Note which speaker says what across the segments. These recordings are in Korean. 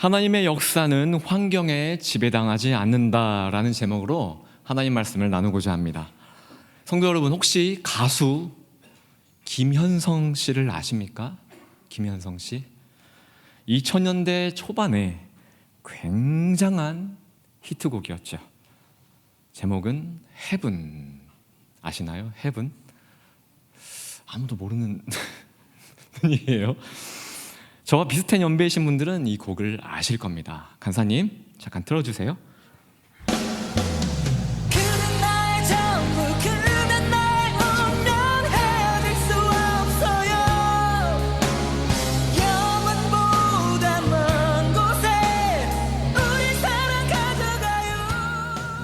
Speaker 1: 하나님의 역사는 환경에 지배당하지 않는다라는 제목으로 하나님 말씀을 나누고자 합니다. 성도 여러분, 혹시 가수 김현성 씨를 아십니까? 김현성 씨? 2000년대 초반에 굉장한 히트곡이었죠. 제목은 헤븐. 아시나요? 헤븐? 아무도 모르는 분이에요. 저와 비슷한 연배이신 분들은 이 곡을 아실 겁니다. 간사님, 잠깐 틀어주세요.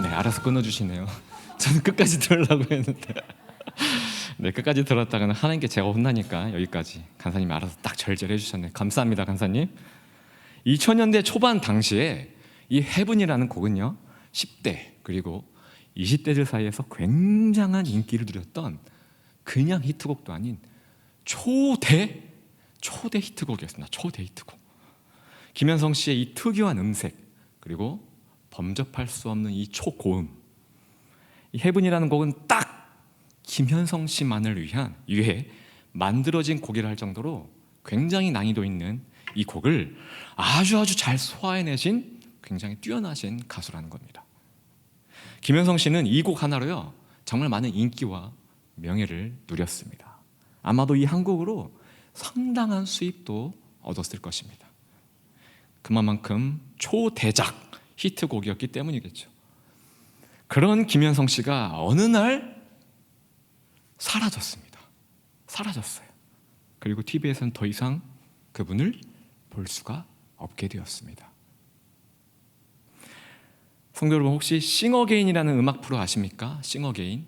Speaker 1: 네, 알아서 끊어주시네요. 저는 끝까지 들으려고 했는데 네, 끝까지 들었다가는 하나님께 제가 혼나니까 여기까지. 간사님이 알아서 딱 절절해 주셨네요. 감사합니다, 간사님. 2000년대 초반 당시에 이 헤븐이라는 곡은요, 10대 그리고 20대들 사이에서 굉장한 인기를 누렸던 그냥 히트곡도 아닌 초대 히트곡이었습니다. 초대 히트곡. 김현성 씨의 이 특유한 음색, 그리고 범접할 수 없는 이 초고음. 이 헤븐이라는 곡은 딱 김현성 씨만을 위해 만들어진 곡이라 할 정도로 굉장히 난이도 있는 이 곡을 아주 잘 소화해내신 굉장히 뛰어나신 가수라는 겁니다. 김현성 씨는 이 곡 하나로요, 정말 많은 인기와 명예를 누렸습니다. 아마도 이 한 곡으로 상당한 수입도 얻었을 것입니다. 그만큼 초대작 히트곡이었기 때문이겠죠. 그런 김현성 씨가 어느 날 사라졌어요. 그리고 TV에서는 더 이상 그분을 볼 수가 없게 되었습니다. 성도 여러분, 혹시 싱어게인이라는 음악 프로 아십니까? 싱어게인.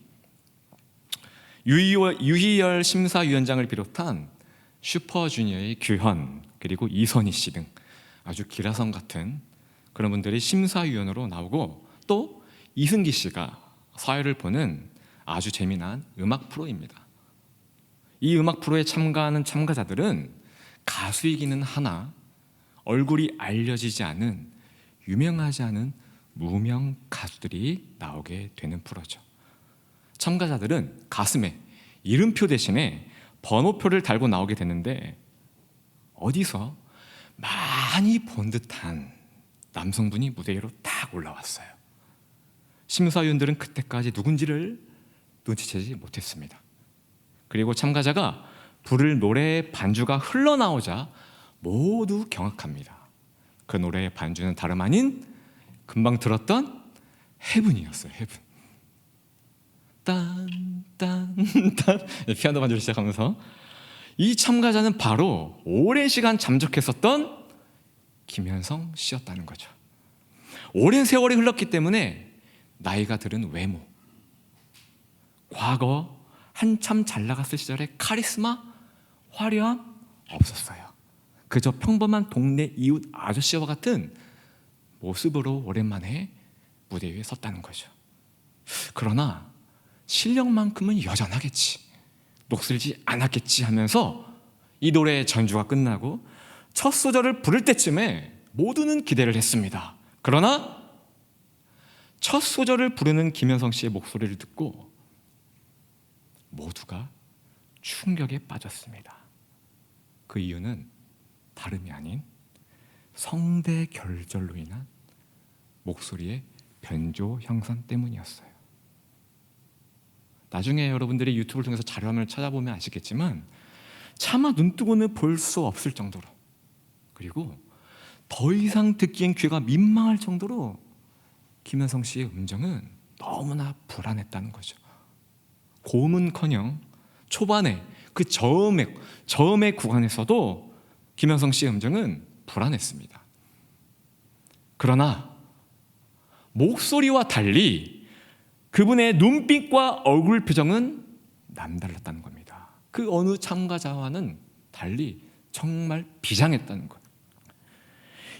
Speaker 1: 유희열 심사위원장을 비롯한 슈퍼주니어의 규현, 그리고 이선희 씨 등 아주 기라성 같은 그런 분들이 심사위원으로 나오고, 또 이승기 씨가 사회를 보는 아주 재미난 음악 프로입니다. 이 음악 프로에 참가하는 참가자들은 가수이기는 하나 얼굴이 알려지지 않은, 유명하지 않은 무명 가수들이 나오게 되는 프로죠. 참가자들은 가슴에 이름표 대신에 번호표를 달고 나오게 되는데, 어디서 많이 본 듯한 남성분이 무대 위로 딱 올라왔어요. 심사위원들은 그때까지 누군지를 눈치채지 못했습니다. 그리고 참가자가 부를 노래의 반주가 흘러나오자 모두 경악합니다. 그 노래의 반주는 다름 아닌 금방 들었던 헤븐이었어요. 헤븐. 딴딴딴 피아노 반주를 시작하면서 이 참가자는 바로 오랜 시간 잠적했었던 김현성 씨였다는 거죠. 오랜 세월이 흘렀기 때문에 나이가 들은 외모, 과거 한참 잘 나갔을 시절의 카리스마, 화려함 없었어요. 그저 평범한 동네 이웃 아저씨와 같은 모습으로 오랜만에 무대 위에 섰다는 거죠. 그러나 실력만큼은 여전하겠지, 녹슬지 않았겠지 하면서 이 노래의 전주가 끝나고 첫 소절을 부를 때쯤에 모두는 기대를 했습니다. 그러나 첫 소절을 부르는 김현성 씨의 목소리를 듣고 모두가 충격에 빠졌습니다. 그 이유는 다름이 아닌 성대 결절로 인한 목소리의 변조 형상 때문이었어요. 나중에 여러분들이 유튜브를 통해서 자료화면을 찾아보면 아시겠지만 차마 눈뜨고는 볼 수 없을 정도로, 그리고 더 이상 듣기엔 귀가 민망할 정도로 김현성 씨의 음정은 너무나 불안했다는 거죠. 고음은커녕 초반에 그 저음의 구간에서도 김현성 씨의 음정은 불안했습니다. 그러나 목소리와 달리 그분의 눈빛과 얼굴 표정은 남달랐다는 겁니다. 그 어느 참가자와는 달리 정말 비장했다는 것.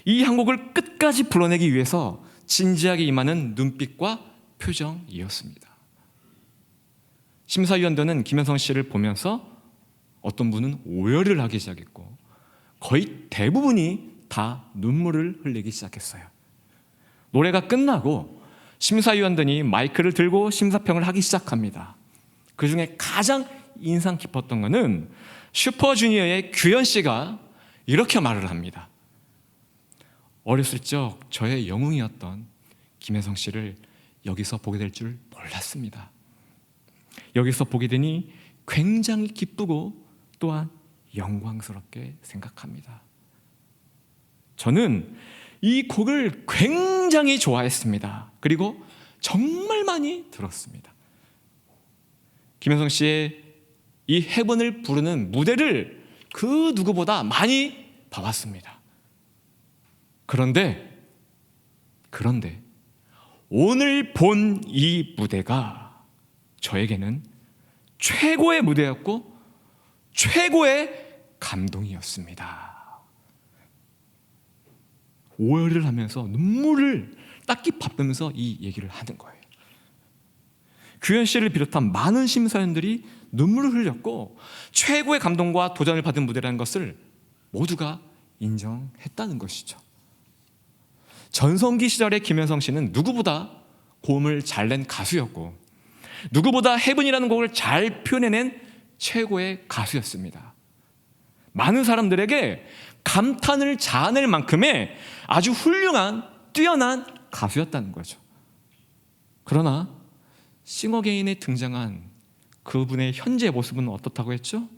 Speaker 1: 이 한 곡을 끝까지 불러내기 위해서 진지하게 임하는 눈빛과 표정이었습니다. 심사위원들은 김현성 씨를 보면서 어떤 분은 오열을 하기 시작했고, 거의 대부분이 다 눈물을 흘리기 시작했어요. 노래가 끝나고 심사위원들이 마이크를 들고 심사평을 하기 시작합니다. 그 중에 가장 인상 깊었던 것은 슈퍼주니어의 규현 씨가 이렇게 말을 합니다. 어렸을 적 저의 영웅이었던 김혜성 씨를 여기서 보게 될 줄 몰랐습니다. 여기서 보게 되니 굉장히 기쁘고 또한 영광스럽게 생각합니다. 저는 이 곡을 굉장히 좋아했습니다. 그리고 정말 많이 들었습니다. 김혜성 씨의 이 헤븐을 부르는 무대를 그 누구보다 많이 봐왔습니다. 그런데 오늘 본 이 무대가 저에게는 최고의 무대였고 최고의 감동이었습니다. 오열을 하면서 눈물을 딱히 밟으면서 이 얘기를 하는 거예요. 규현 씨를 비롯한 많은 심사위원들이 눈물을 흘렸고 최고의 감동과 도전을 받은 무대라는 것을 모두가 인정했다는 것이죠. 전성기 시절의 김혜성 씨는 누구보다 고음을 잘 낸 가수였고 누구보다 헤븐이라는 곡을 잘 표현해낸 최고의 가수였습니다. 많은 사람들에게 감탄을 자아낼 만큼의 아주 훌륭한 뛰어난 가수였다는 거죠. 그러나 싱어게인에 등장한 그분의 현재 모습은 어떻다고 했죠?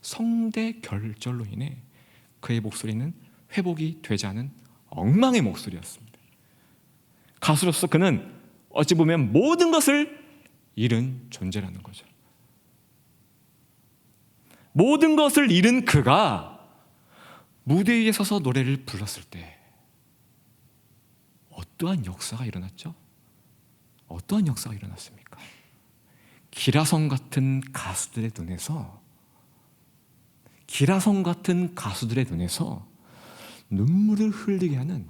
Speaker 1: 성대 결절로 인해 그의 목소리는 회복이 되지 않은 엉망의 목소리였습니다. 가수로서 그는 어찌 보면 모든 것을 잃은 존재라는 거죠. 모든 것을 잃은 그가 무대 위에 서서 노래를 불렀을 때 어떠한 역사가 일어났죠? 어떠한 역사가 일어났습니까? 기라성 같은 가수들의 눈에서 눈물을 흘리게 하는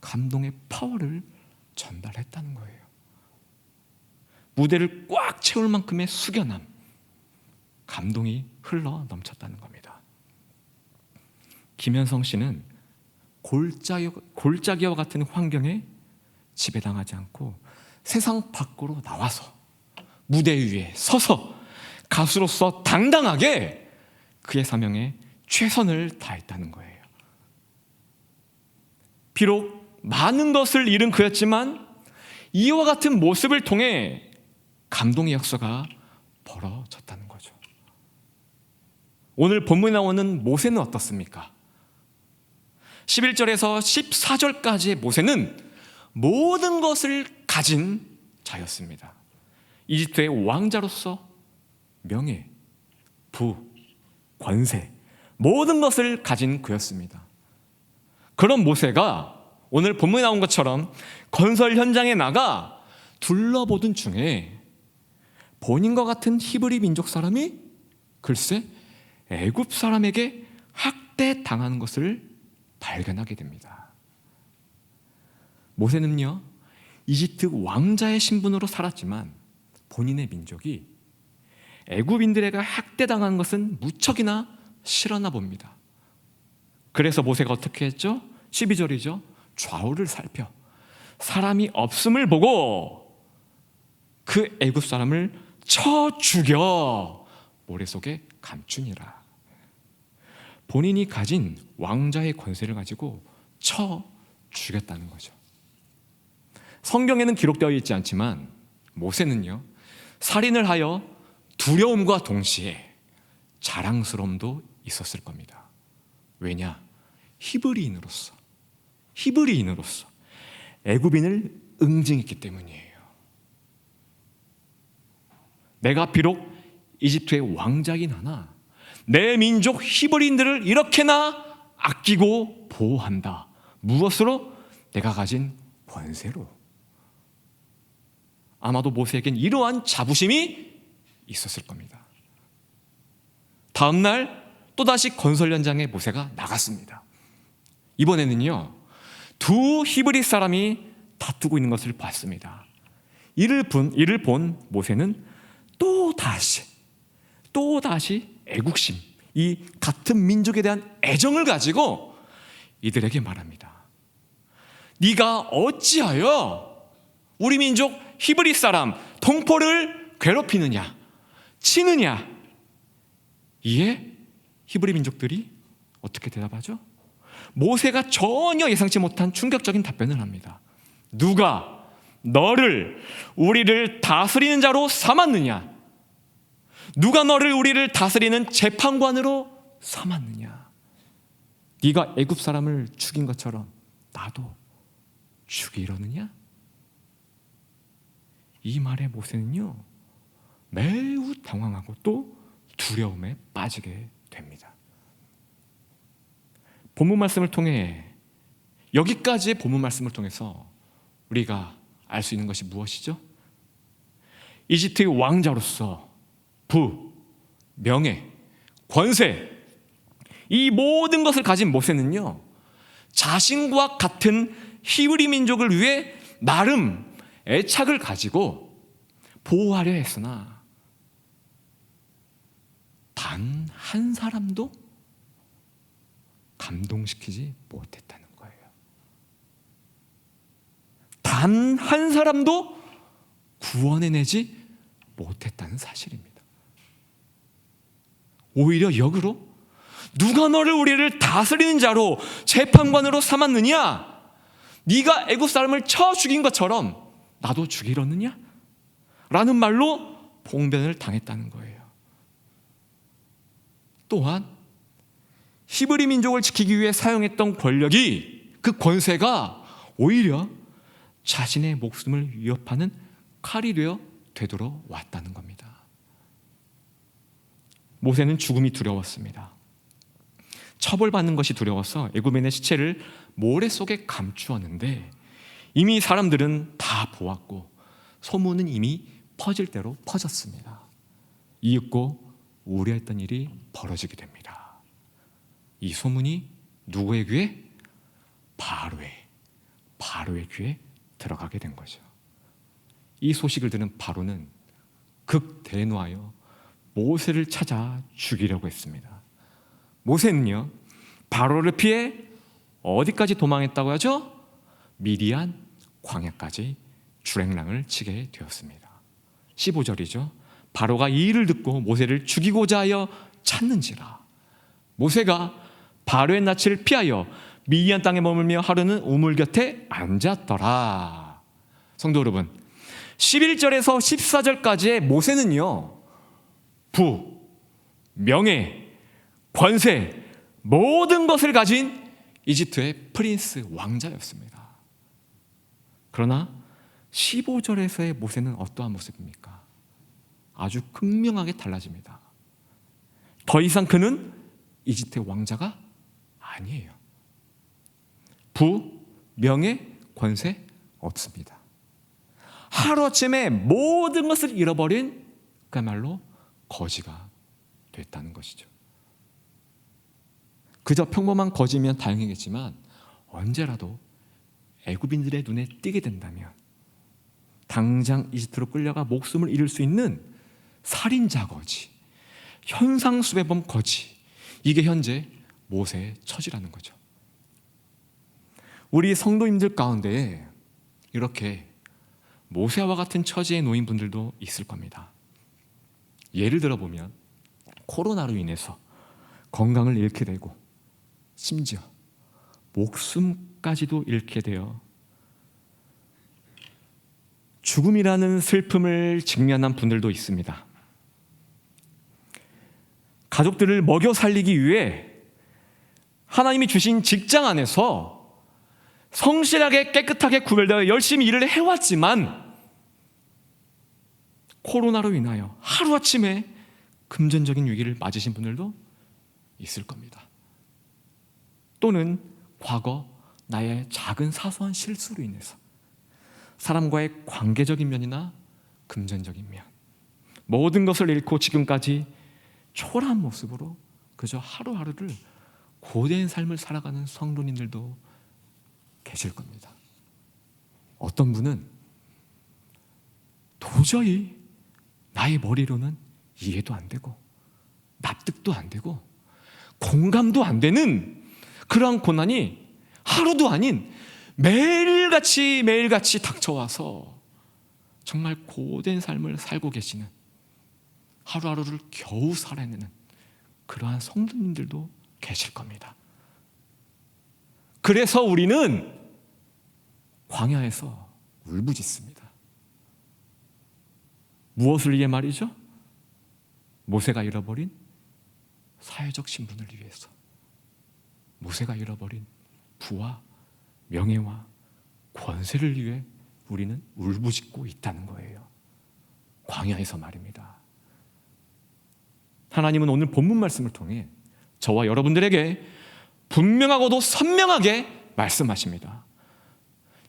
Speaker 1: 감동의 파워를 전달했다는 거예요. 무대를 꽉 채울 만큼의 숙연함, 감동이 흘러 넘쳤다는 겁니다. 김현성 씨는 골짜기와 같은 환경에 지배당하지 않고 세상 밖으로 나와서 무대 위에 서서 가수로서 당당하게 그의 사명에 최선을 다했다는 거예요. 비록 많은 것을 잃은 그였지만 이와 같은 모습을 통해 감동의 역사가 벌어졌다는 거죠. 오늘 본문에 나오는 모세는 어떻습니까? 11절에서 14절까지의 모세는 모든 것을 가진 자였습니다. 이집트의 왕자로서 명예, 부, 권세, 모든 것을 가진 그였습니다. 그런 모세가 오늘 본문에 나온 것처럼 건설 현장에 나가 둘러보던 중에 본인과 같은 히브리 민족 사람이 글쎄 애굽 사람에게 학대당하는 것을 발견하게 됩니다. 모세는요, 이집트 왕자의 신분으로 살았지만 본인의 민족이 애굽인들에게 학대당하는 것은 무척이나 싫었나 봅니다. 그래서 모세가 어떻게 했죠? 12절이죠. 좌우를 살펴 사람이 없음을 보고 그 애굽 사람을 쳐 죽여 모래 속에 감추니라. 본인이 가진 왕자의 권세를 가지고 쳐 죽였다는 거죠. 성경에는 기록되어 있지 않지만 모세는요, 살인을 하여 두려움과 동시에 자랑스러움도 있었을 겁니다. 왜냐? 히브리인으로서 애굽인을 응징했기 때문이에요. 내가 비록 이집트의 왕자이긴 하나 내 민족 히브리인들을 이렇게나 아끼고 보호한다. 무엇으로? 내가 가진 권세로. 아마도 모세에겐 이러한 자부심이 있었을 겁니다. 다음 날 또다시 건설 현장에 모세가 나갔습니다. 이번에는요, 두 히브리 사람이 다투고 있는 것을 봤습니다. 이를 본 모세는 또다시 애국심, 이 같은 민족에 대한 애정을 가지고 이들에게 말합니다. 네가 어찌하여 우리 민족 히브리 사람 동포를 괴롭히느냐, 치느냐? 이에 히브리 민족들이 어떻게 대답하죠? 모세가 전혀 예상치 못한 충격적인 답변을 합니다. 누가 너를 우리를 다스리는 자로 삼았느냐? 누가 너를 우리를 다스리는 재판관으로 삼았느냐? 네가 애굽 사람을 죽인 것처럼 나도 죽이려느냐? 이 말에 모세는요, 매우 당황하고 또 두려움에 빠지게 됩니다. 본문 말씀을 통해, 여기까지의 본문 말씀을 통해서 우리가 알 수 있는 것이 무엇이죠? 이집트의 왕자로서 부, 명예, 권세, 이 모든 것을 가진 모세는요, 자신과 같은 히브리 민족을 위해 나름 애착을 가지고 보호하려 했으나 단 한 사람도 감동시키지 못했다는 거예요. 단 한 사람도 구원해내지 못했다는 사실입니다. 오히려 역으로 누가 너를 우리를 다스리는 자로 재판관으로 삼았느냐? 네가 애굽 사람을 쳐 죽인 것처럼 나도 죽이려느냐? 라는 말로 봉변을 당했다는 거예요. 또한 히브리 민족을 지키기 위해 사용했던 권력이, 그 권세가 오히려 자신의 목숨을 위협하는 칼이 되어 되돌아왔다는 겁니다. 모세는 죽음이 두려웠습니다. 처벌받는 것이 두려워서 애굽인의 시체를 모래 속에 감추었는데 이미 사람들은 다 보았고 소문은 이미 퍼질 대로 퍼졌습니다. 이윽고 우려했던 일이 벌어지게 됩니다. 이 소문이 누구의 귀에? 바로의 귀에 들어가게 된 거죠. 이 소식을 들은 바로는 극대노하여 모세를 찾아 죽이려고 했습니다. 모세는요, 바로를 피해 어디까지 도망했다고 하죠? 미디안 광야까지 주랭랑을 치게 되었습니다. 15절이죠. 바로가 이 일을 듣고 모세를 죽이고자 하여 찾는지라. 모세가 바로의 낯을 피하여 미디안 땅에 머물며 하루는 우물 곁에 앉았더라. 성도 여러분, 11절에서 14절까지의 모세는요, 부, 명예, 권세, 모든 것을 가진 이집트의 프린스 왕자였습니다. 그러나 15절에서의 모세는 어떠한 모습입니까? 아주 극명하게 달라집니다. 더 이상 그는 이집트의 왕자가 아니에요. 부, 명예, 권세 없습니다. 하루아침에 모든 것을 잃어버린 그야말로 거지가 됐다는 것이죠. 그저 평범한 거지면 다행이겠지만 언제라도 애굽인들의 눈에 띄게 된다면 당장 이집트로 끌려가 목숨을 잃을 수 있는 살인자 거지, 현상수배범 거지, 이게 현재 모세의 처지라는 거죠. 우리 성도님들 가운데 이렇게 모세와 같은 처지에 놓인 분들도 있을 겁니다. 예를 들어보면 코로나로 인해서 건강을 잃게 되고 심지어 목숨까지도 잃게 되어 죽음이라는 슬픔을 직면한 분들도 있습니다. 가족들을 먹여 살리기 위해 하나님이 주신 직장 안에서 성실하게 깨끗하게 구별되어 열심히 일을 해왔지만 코로나로 인하여 하루아침에 금전적인 위기를 맞으신 분들도 있을 겁니다. 또는 과거 나의 작은 사소한 실수로 인해서 사람과의 관계적인 면이나 금전적인 면, 모든 것을 잃고 지금까지 초라한 모습으로 그저 하루하루를 고된 삶을 살아가는 성도님들도 계실 겁니다. 어떤 분은 도저히 나의 머리로는 이해도 안 되고 납득도 안 되고 공감도 안 되는 그러한 고난이 하루도 아닌 매일같이 닥쳐와서 정말 고된 삶을 살고 계시는, 하루하루를 겨우 살아내는 그러한 성도님들도 계실 겁니다. 그래서 우리는 광야에서 울부짖습니다. 무엇을 위해 말이죠? 모세가 잃어버린 사회적 신분을 위해서, 모세가 잃어버린 부와 명예와 권세를 위해 우리는 울부짖고 있다는 거예요. 광야에서 말입니다. 하나님은 오늘 본문 말씀을 통해 저와 여러분들에게 분명하고도 선명하게 말씀하십니다.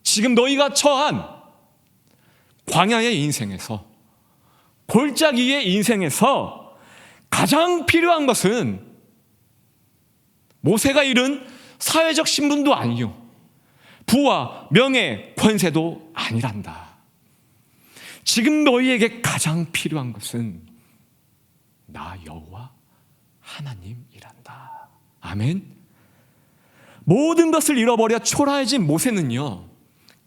Speaker 1: 지금 너희가 처한 광야의 인생에서, 골짜기의 인생에서 가장 필요한 것은 모세가 잃은 사회적 신분도 아니요, 부와 명예, 권세도 아니란다. 지금 너희에게 가장 필요한 것은 나 여호와 하나님이란다. 아멘. 모든 것을 잃어버려 초라해진 모세는요,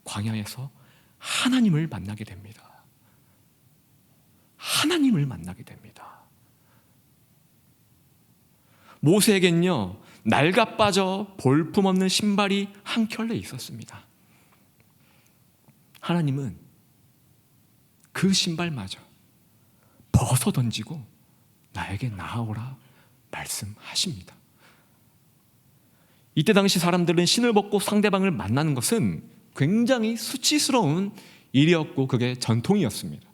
Speaker 1: 광야에서 하나님을 만나게 됩니다. 하나님을 만나게 됩니다. 모세에겐요, 낡아 빠져 볼품없는 신발이 한 켤레 있었습니다. 하나님은 그 신발마저 벗어 던지고 나에게 나아오라 말씀하십니다. 이때 당시 사람들은 신을 벗고 상대방을 만나는 것은 굉장히 수치스러운 일이었고, 그게 전통이었습니다.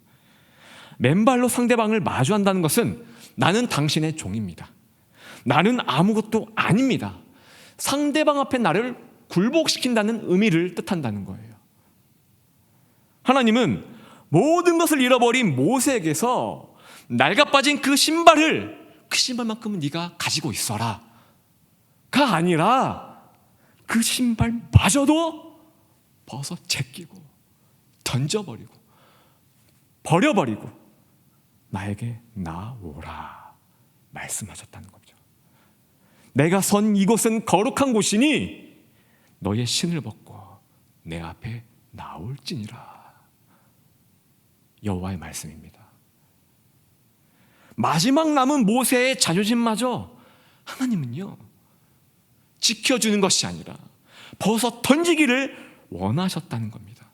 Speaker 1: 맨발로 상대방을 마주한다는 것은 나는 당신의 종입니다, 나는 아무것도 아닙니다, 상대방 앞에 나를 굴복시킨다는 의미를 뜻한다는 거예요. 하나님은 모든 것을 잃어버린 모세에게서 낡아빠진 그 신발만큼은 네가 가지고 있어라 가 아니라, 그 신발마저도 벗어 제끼고 던져버리고 버려버리고 나에게 나오라 말씀하셨다는 거죠. 내가 선 이곳은 거룩한 곳이니 너의 신을 벗고 내 앞에 나올지니라. 여호와의 말씀입니다. 마지막 남은 모세의 자존심마저 하나님은요, 지켜주는 것이 아니라 벗어 던지기를 원하셨다는 겁니다.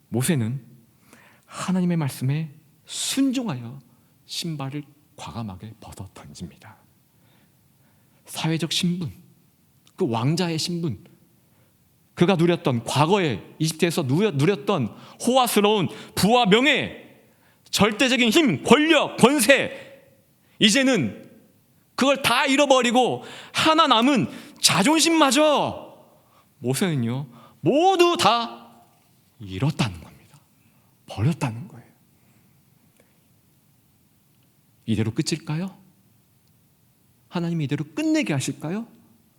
Speaker 1: 모세는 하나님의 말씀에 순종하여 신발을 과감하게 벗어 던집니다. 사회적 신분, 그 왕자의 신분, 그가 누렸던, 과거에 이집트에서 누렸던 호화스러운 부와 명예, 절대적인 힘, 권력, 권세, 이제는 그걸 다 잃어버리고 하나 남은 자존심마저 모세는요, 모두 다 잃었다는 겁니다. 버렸다는 거예요. 이대로 끝일까요? 하나님이 이대로 끝내게 하실까요?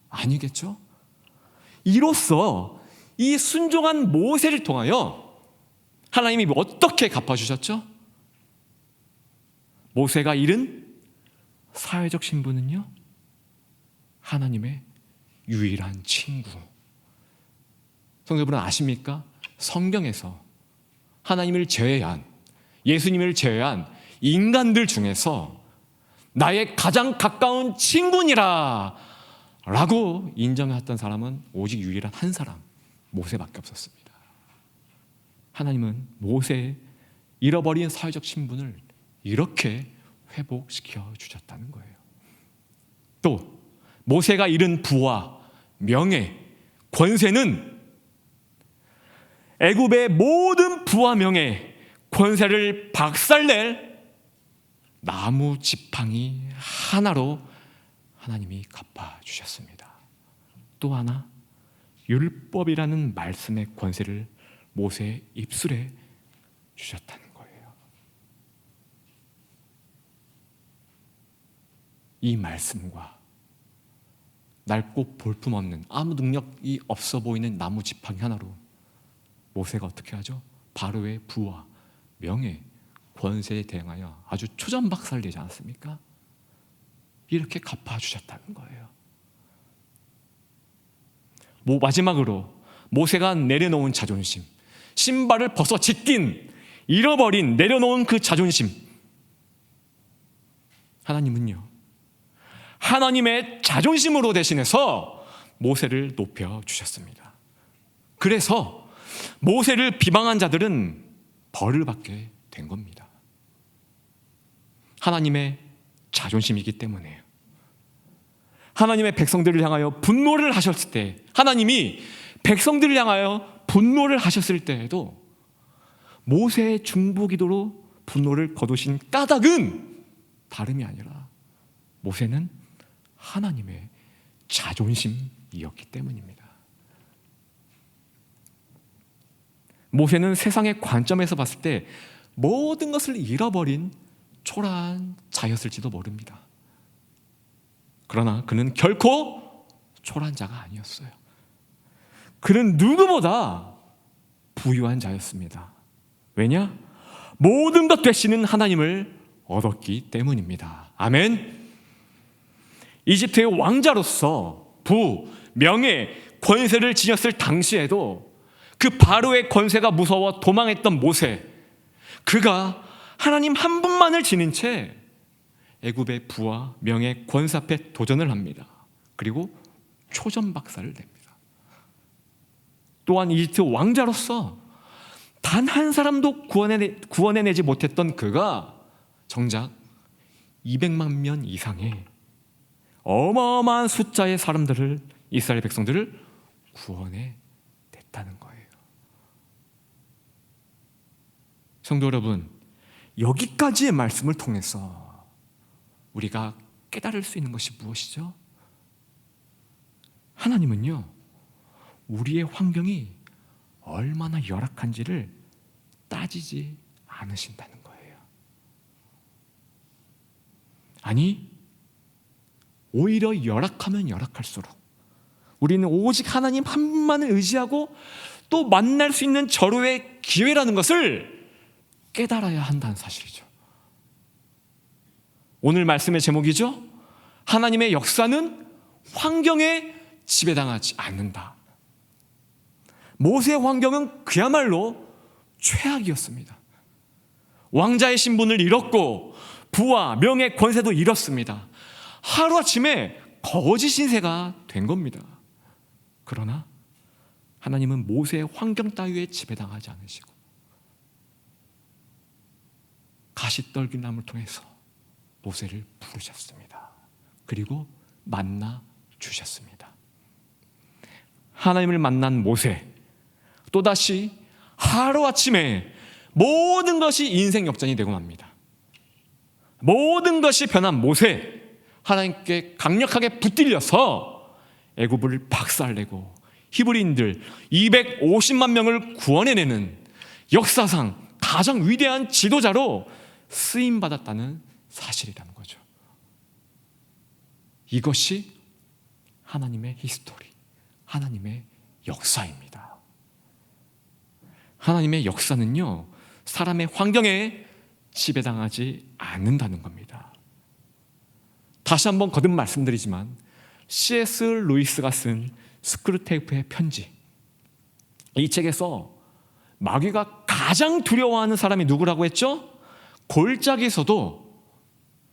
Speaker 1: 아니겠죠? 이로써 이 순종한 모세를 통하여 하나님이 어떻게 갚아주셨죠? 모세가 잃은 사회적 신분은요, 하나님의 유일한 친구. 성도분은 아십니까? 성경에서 하나님을 제외한, 예수님을 제외한 인간들 중에서 나의 가장 가까운 친구니라 라고 인정했던 사람은 오직 유일한 한 사람, 모세밖에 없었습니다. 하나님은 모세의 잃어버린 사회적 신분을 이렇게 회복시켜 주셨다는 거예요. 또 모세가 잃은 부와 명예, 권세는 애굽의 모든 부와 명예, 권세를 박살낼 나무 지팡이 하나로 하나님이 갚아주셨습니다. 또 하나, 율법이라는 말씀의 권세를 모세의 입술에 주셨다는 거예요. 이 말씀과 낡고 볼품없는, 아무 능력이 없어 보이는 나무 지팡이 하나로 모세가 어떻게 하죠? 바로의 부와 명예, 권세에 대항하여 아주 초전박살되지 않았습니까? 이렇게 갚아주셨다는 거예요. 마지막으로 모세가 내려놓은 자존심, 신발을 벗어 제낀, 잃어버린, 내려놓은 그 자존심, 하나님은요, 하나님의 자존심으로 대신해서 모세를 높여주셨습니다. 그래서 모세를 비방한 자들은 벌을 받게 된 겁니다. 하나님의 자존심이기 때문에요. 하나님의 백성들을 향하여 분노를 하셨을 때, 하나님이 백성들을 향하여 분노를 하셨을 때에도 모세의 중보기도로 분노를 거두신 까닭은 다름이 아니라 모세는 하나님의 자존심이었기 때문입니다. 모세는 세상의 관점에서 봤을 때 모든 것을 잃어버린 초라한 자였을지도 모릅니다. 그러나 그는 결코 초라한 자가 아니었어요. 그는 누구보다 부유한 자였습니다. 왜냐? 모든 것 되시는 하나님을 얻었기 때문입니다. 아멘. 이집트의 왕자로서 부, 명예, 권세를 지녔을 당시에도 그 바로의 권세가 무서워 도망했던 모세, 그가 하나님 한 분만을 지닌 채 애굽의 부와 명예, 권세 앞에 도전을 합니다. 그리고 초전박살을 냅니다. 또한 이집트 왕자로서 단 한 사람도 구원해내지 못했던 그가 정작 200만 명 이상의 어마어마한 숫자의 사람들을, 이스라엘 백성들을 구원해냈다는 거예요. 성도 여러분, 여기까지의 말씀을 통해서 우리가 깨달을 수 있는 것이 무엇이죠? 하나님은요, 우리의 환경이 얼마나 열악한지를 따지지 않으신다는 거예요. 아니, 오히려 열악하면 열악할수록 우리는 오직 하나님 한 분만을 의지하고 또 만날 수 있는 절호의 기회라는 것을 깨달아야 한다는 사실이죠. 오늘 말씀의 제목이죠. 하나님의 역사는 환경에 지배당하지 않는다. 모세의 환경은 그야말로 최악이었습니다. 왕자의 신분을 잃었고 부와 명예, 권세도 잃었습니다. 하루아침에 거짓 신세가 된 겁니다. 그러나 하나님은 모세의 환경 따위에 지배당하지 않으시고 가시떨기나무를 통해서 모세를 부르셨습니다. 그리고 만나 주셨습니다. 하나님을 만난 모세, 또다시 하루아침에 모든 것이 인생 역전이 되고 맙니다. 모든 것이 변한 모세, 하나님께 강력하게 붙들려서 애굽을 박살내고 히브리인들 250만 명을 구원해내는 역사상 가장 위대한 지도자로 쓰임받았다는 사실이라는 거죠. 이것이 하나님의 히스토리, 하나님의 역사입니다. 하나님의 역사는요, 사람의 환경에 지배당하지 않는다는 겁니다. 다시 한번 거듭 말씀드리지만 C.S. 루이스가 쓴 스크루테이프의 편지, 이 책에서 마귀가 가장 두려워하는 사람이 누구라고 했죠? 골짜기에서도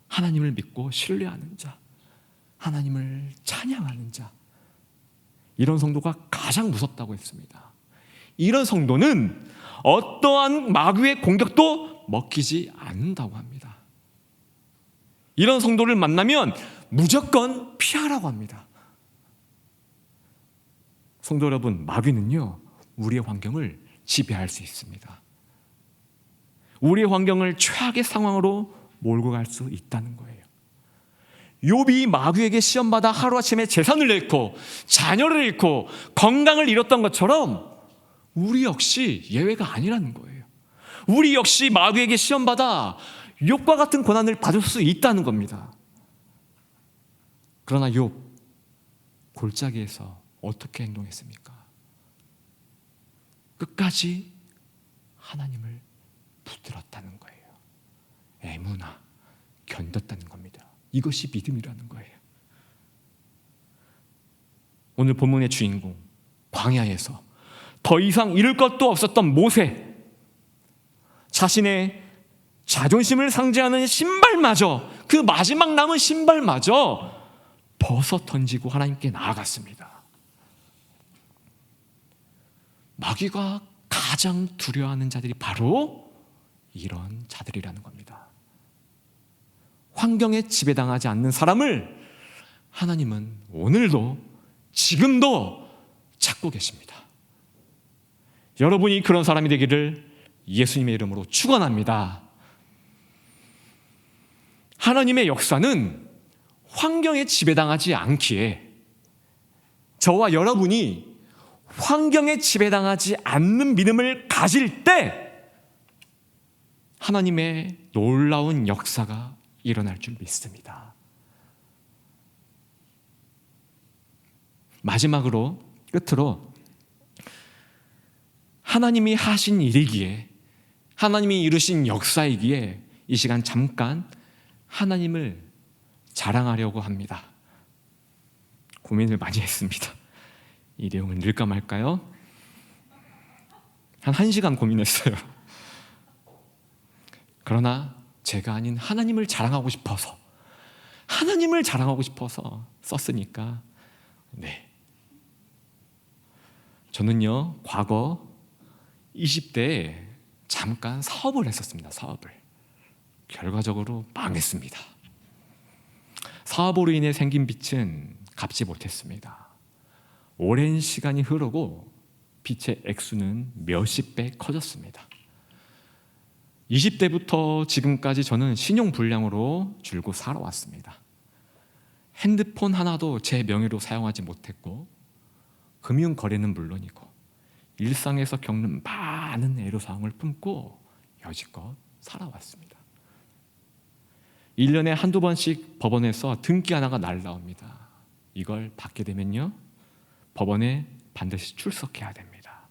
Speaker 1: 하나님을 믿고 신뢰하는 자, 하나님을 찬양하는 자, 이런 성도가 가장 무섭다고 했습니다. 이런 성도는 어떠한 마귀의 공격도 먹히지 않는다고 합니다. 이런 성도를 만나면 무조건 피하라고 합니다. 성도 여러분, 마귀는요, 우리의 환경을 지배할 수 있습니다. 우리의 환경을 최악의 상황으로 몰고 갈 수 있다는 거예요. 욥이 마귀에게 시험받아 하루아침에 재산을 잃고 자녀를 잃고 건강을 잃었던 것처럼 우리 역시 예외가 아니라는 거예요. 우리 역시 마귀에게 시험받아 욥과 같은 고난을 받을 수 있다는 겁니다. 그러나 욥, 골짜기에서 어떻게 행동했습니까? 끝까지 하나님을 붙들었다는 거예요. 에무나, 견뎠다는 겁니다. 이것이 믿음이라는 거예요. 오늘 본문의 주인공 광야에서 더 이상 잃을 것도 없었던 모세, 자신의 자존심을 상징하는 신발마저, 그 마지막 남은 신발마저 벗어 던지고 하나님께 나아갔습니다. 마귀가 가장 두려워하는 자들이 바로 이런 자들이라는 겁니다. 환경에 지배당하지 않는 사람을 하나님은 오늘도 지금도 찾고 계십니다. 여러분이 그런 사람이 되기를 예수님의 이름으로 축원합니다. 하나님의 역사는 환경에 지배당하지 않기에 저와 여러분이 환경에 지배당하지 않는 믿음을 가질 때 하나님의 놀라운 역사가 일어날 줄 믿습니다. 마지막으로, 끝으로 하나님이 하신 일이기에, 하나님이 이루신 역사이기에 이 시간 잠깐 하나님을 자랑하려고 합니다. 고민을 많이 했습니다. 이 내용을 넣을까 말까요? 한 1시간 고민했어요. 그러나 제가 아닌 하나님을 자랑하고 싶어서, 하나님을 자랑하고 싶어서 썼으니까, 네. 저는요, 과거 20대에 잠깐 사업을 했었습니다. 사업을. 결과적으로 망했습니다. 사업으로 인해 생긴 빚은 갚지 못했습니다. 오랜 시간이 흐르고 빚의 액수는 몇십 배 커졌습니다. 20대부터 지금까지 저는 신용불량으로 줄고 살아왔습니다. 핸드폰 하나도 제 명의로 사용하지 못했고, 금융거래는 물론이고 일상에서 겪는 많은 애로사항을 품고 여지껏 살아왔습니다. 1년에 한두 번씩 법원에서 등기 하나가 날라옵니다. 이걸 받게 되면요, 법원에 반드시 출석해야 됩니다.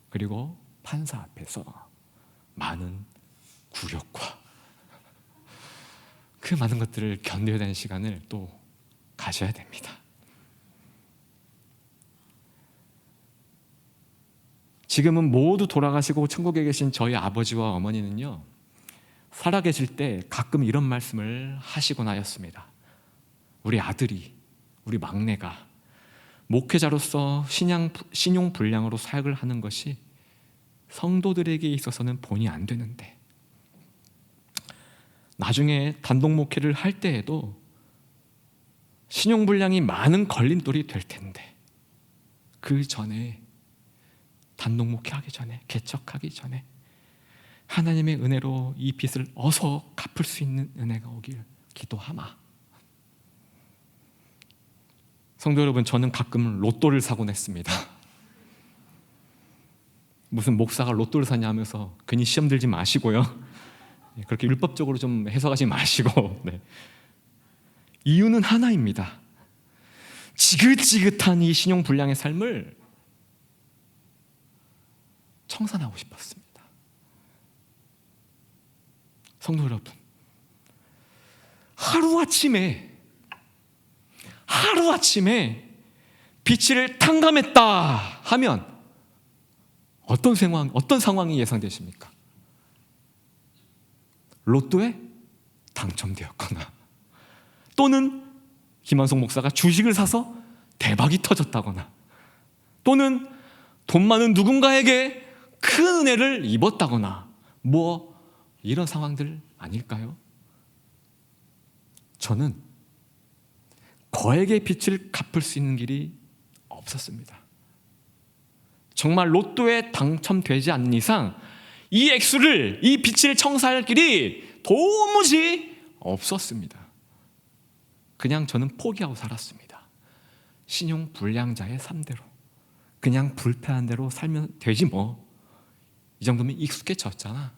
Speaker 1: 그리고 판사 앞에서 많은 굴욕과 그 많은 것들을 견뎌야 되는 시간을 또 가져야 됩니다. 지금은 모두 돌아가시고 천국에 계신 저희 아버지와 어머니는요, 살아계실 때 가끔 이런 말씀을 하시곤 하였습니다. 우리 아들이, 우리 막내가 목회자로서 신용불량으로 사역을 하는 것이 성도들에게 있어서는 본이 안 되는데, 나중에 단독 목회를 할 때에도 신용불량이 많은 걸림돌이 될 텐데, 그 전에 단독 목회하기 전에, 개척하기 전에 하나님의 은혜로 이 빚을 어서 갚을 수 있는 은혜가 오길 기도하마. 성도 여러분, 저는 가끔 로또를 사곤 했습니다. 무슨 목사가 로또를 사냐 하면서 괜히 시험 들지 마시고요. 그렇게 율법적으로 좀 해석하지 마시고, 네. 이유는 하나입니다. 지긋지긋한 이 신용불량의 삶을 청산하고 싶었습니다. 성도 여러분, 하루아침에 빛을 탕감했다 하면 어떤 상황이 예상되십니까? 로또에 당첨되었거나, 또는 김한송 목사가 주식을 사서 대박이 터졌다거나, 또는 돈 많은 누군가에게 큰 은혜를 입었다거나, 이런 상황들 아닐까요? 저는 거액의 빚을 갚을 수 있는 길이 없었습니다. 정말 로또에 당첨되지 않는 이상 이 액수를, 이 빚을 청산할 길이 도무지 없었습니다. 그냥 저는 포기하고 살았습니다. 신용불량자의 삶대로, 그냥 불편한 대로 살면 되지 뭐, 이 정도면 익숙해졌잖아,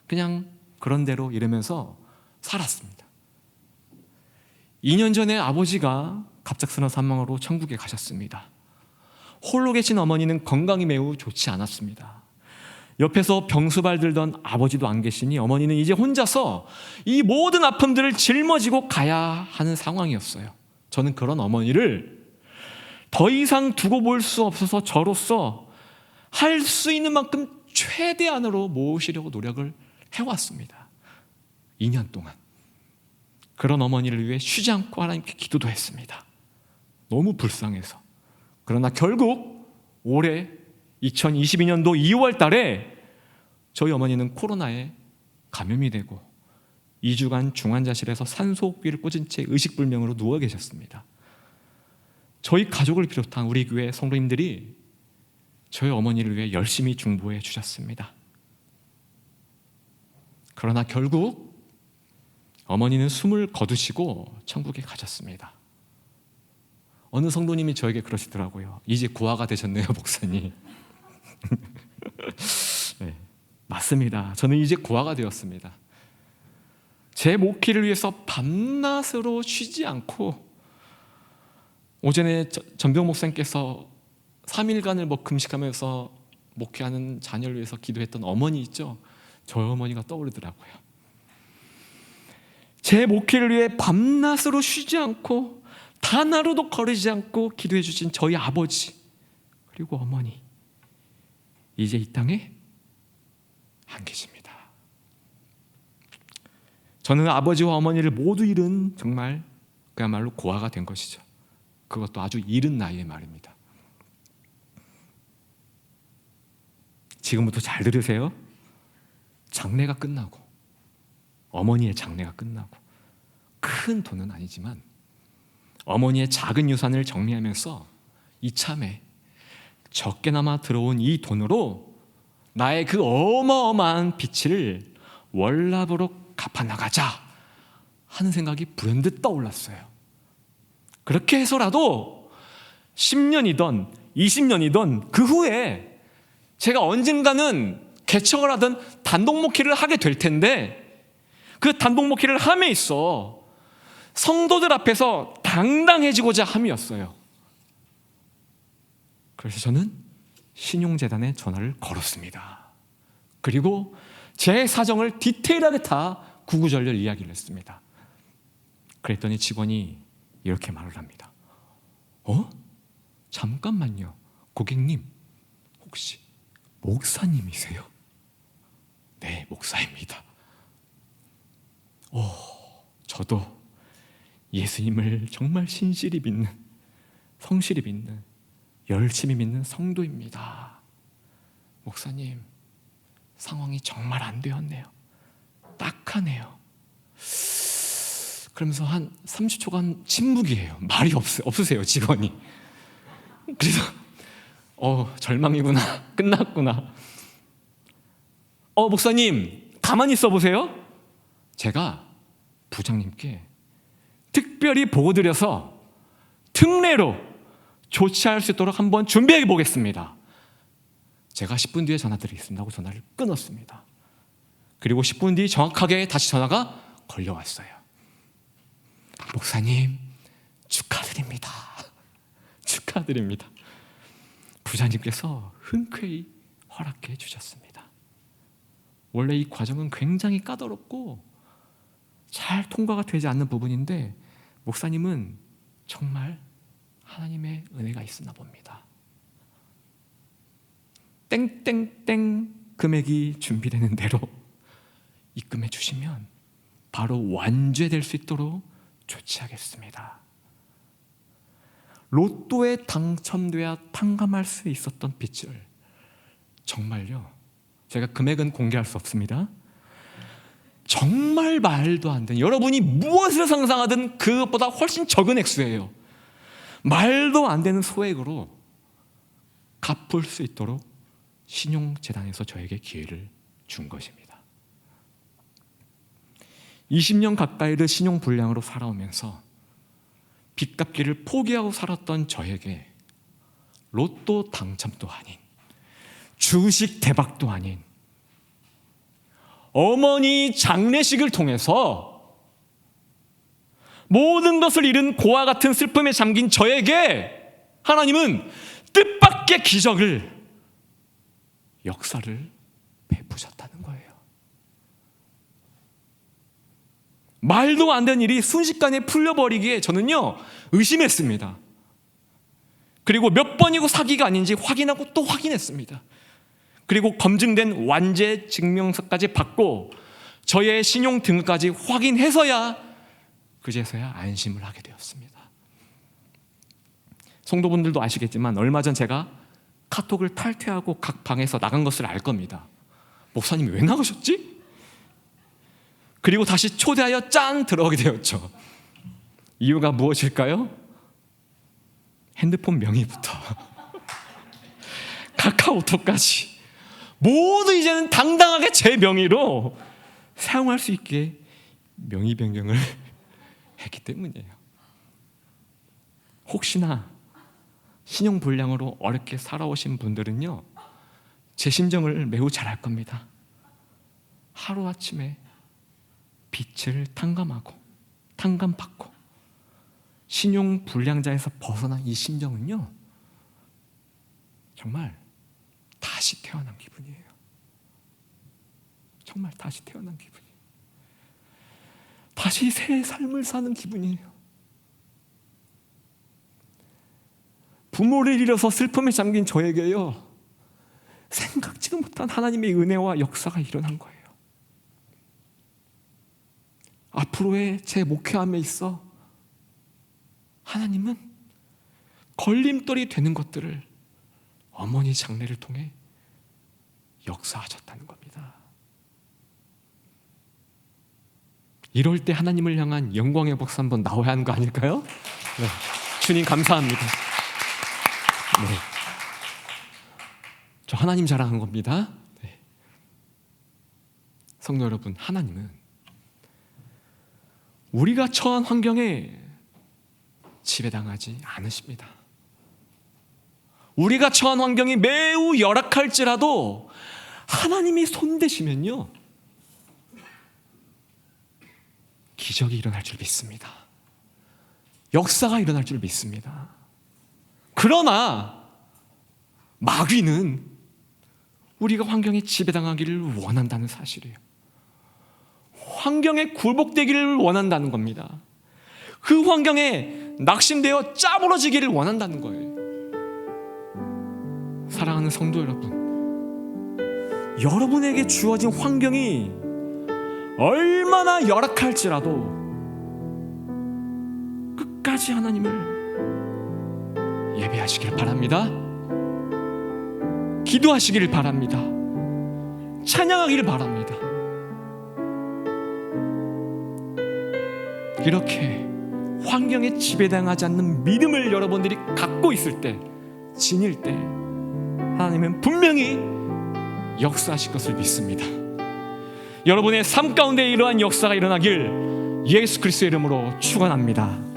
Speaker 1: 그냥 그런 대로 이러면서 살았습니다. 2년 전에 아버지가 갑작스러운 사망으로 천국에 가셨습니다. 홀로 계신 어머니는 건강이 매우 좋지 않았습니다. 옆에서 병수발 들던 아버지도 안 계시니 어머니는 이제 혼자서 이 모든 아픔들을 짊어지고 가야 하는 상황이었어요. 저는 그런 어머니를 더 이상 두고 볼 수 없어서 저로서 할 수 있는 만큼 최대한으로 모으시려고 노력을 해왔습니다. 2년 동안. 그런 어머니를 위해 쉬지 않고 하나님께 기도도 했습니다. 너무 불쌍해서. 그러나 결국 올해 2022년도 2월 달에 저희 어머니는 코로나에 감염이 되고 2주간 중환자실에서 산소호흡기를 꽂은 채 의식불명으로 누워 계셨습니다. 저희 가족을 비롯한 우리 교회 성도님들이 저희 어머니를 위해 열심히 중보해 주셨습니다. 그러나 결국 어머니는 숨을 거두시고 천국에 가셨습니다. 어느 성도님이 저에게 그러시더라고요. 이제 고아가 되셨네요, 목사님. 네, 맞습니다. 저는 이제 고아가 되었습니다. 제 목회를 위해서 밤낮으로 쉬지 않고 오전에 전병 목사님께서 3일간을 금식하면서 목회하는 자녀를 위해서 기도했던 어머니 있죠? 저희 어머니가 떠오르더라고요. 제 목회를 위해 밤낮으로 쉬지 않고 단 하루도 거르지 않고 기도해 주신 저희 아버지 그리고 어머니 이제 이 땅에 안 계십니다. 저는 아버지와 어머니를 모두 잃은 정말 그야말로 고아가 된 것이죠. 그것도 아주 이른 나이에 말입니다. 지금부터 잘 들으세요. 장례가 끝나고 어머니의 장례가 끝나고 큰 돈은 아니지만 어머니의 작은 유산을 정리하면서 이참에 적게나마 들어온 이 돈으로 나의 그 어마어마한 빚을 월납으로 갚아나가자 하는 생각이 불현듯 떠올랐어요. 그렇게 해서라도 10년이든 20년이든 그 후에 제가 언젠가는 개척을 하든 단독 목회를 하게 될 텐데 그 단독 목회를 함에 있어 성도들 앞에서 당당해지고자 함이었어요. 그래서 저는 신용재단에 전화를 걸었습니다. 그리고 제 사정을 디테일하게 다 구구절절 이야기를 했습니다. 그랬더니 직원이 이렇게 말을 합니다. 잠깐만요. 고객님, 혹시 목사님이세요? 네, 목사입니다. 저도 예수님을 정말 신실히 믿는, 성실히 믿는, 열심히 믿는 성도입니다. 목사님, 상황이 정말 안 되었네요. 딱하네요. 그러면서 한 30초간 침묵이에요. 말이 없으세요, 직원이. 그래서 절망이구나. 끝났구나. 목사님, 가만히 있어 보세요. 제가 부장님께 특별히 보고드려서 특례로 조치할 수 있도록 한번 준비해 보겠습니다. 제가 10분 뒤에 전화 드리겠습니다 하고 전화를 끊었습니다. 그리고 10분 뒤 정확하게 다시 전화가 걸려왔어요. 목사님, 축하드립니다. 축하드립니다. 부장님께서 흔쾌히 허락해 주셨습니다. 원래 이 과정은 굉장히 까다롭고 잘 통과가 되지 않는 부분인데 목사님은 정말 하나님의 은혜가 있었나 봅니다. 땡땡땡 금액이 준비되는 대로 입금해 주시면 바로 완죄될 수 있도록 조치하겠습니다. 로또에 당첨돼야 탕감할 수 있었던 빚을 정말요, 제가 금액은 공개할 수 없습니다. 정말 말도 안 되는, 여러분이 무엇을 상상하든 그것보다 훨씬 적은 액수예요. 말도 안 되는 소액으로 갚을 수 있도록 신용재단에서 저에게 기회를 준 것입니다. 20년 가까이를 신용불량으로 살아오면서 빚 갚기를 포기하고 살았던 저에게 로또 당첨도 아닌, 주식 대박도 아닌 어머니 장례식을 통해서 모든 것을 잃은 고아 같은 슬픔에 잠긴 저에게 하나님은 뜻밖의 기적을, 역사를 베푸셨다는 거예요. 말도 안 되는 일이 순식간에 풀려버리기에 저는요 의심했습니다. 그리고 몇 번이고 사기가 아닌지 확인하고 또 확인했습니다. 그리고 검증된 완제 증명서까지 받고 저의 신용 등급까지 확인해서야 그제서야 안심을 하게 되었습니다. 성도분들도 아시겠지만 얼마 전 제가 카톡을 탈퇴하고 각 방에서 나간 것을 알 겁니다. 목사님이 왜 나가셨지? 그리고 다시 초대하여 짠 들어오게 되었죠. 이유가 무엇일까요? 핸드폰 명의부터 카카오톡까지 모두 이제는 당당하게 제 명의로 사용할 수 있게 명의 변경을 했기 때문이에요. 혹시나 신용불량으로 어렵게 살아오신 분들은요, 제 심정을 매우 잘 알 겁니다. 하루아침에 빚을 탕감받고 신용불량자에서 벗어난 이 심정은요, 정말 다시 태어난 기분이에요. 정말 다시 태어난 기분이에요. 다시 새 삶을 사는 기분이에요. 부모를 잃어서 슬픔에 잠긴 저에게요, 생각지도 못한 하나님의 은혜와 역사가 일어난 거예요. 앞으로의 제 목회함에 있어 하나님은 걸림돌이 되는 것들을 어머니 장례를 통해 역사하셨다는 겁니다. 이럴 때 하나님을 향한 영광의 박수 한번 나와야 하는 거 아닐까요? 네. 주님 감사합니다. 네. 저 하나님 자랑한 겁니다. 네. 성도 여러분, 하나님은 우리가 처한 환경에 지배당하지 않으십니다. 우리가 처한 환경이 매우 열악할지라도 하나님이 손대시면요, 기적이 일어날 줄 믿습니다. 역사가 일어날 줄 믿습니다. 그러나 마귀는 우리가 환경에 지배당하기를 원한다는 사실이에요. 환경에 굴복되기를 원한다는 겁니다. 그 환경에 낙심되어 짜부러지기를 원한다는 거예요. 사랑하는 성도 여러분, 여러분에게 주어진 환경이 얼마나 열악할지라도 끝까지 하나님을 예배하시길 바랍니다. 기도하시기를 바랍니다. 찬양하기를 바랍니다. 이렇게 환경에 지배당하지 않는 믿음을 여러분들이 갖고 있을 때, 지닐 때 하나님은 분명히 역사하실 것을 믿습니다. 여러분의 삶 가운데 이러한 역사가 일어나길 예수 그리스도의 이름으로 축원합니다.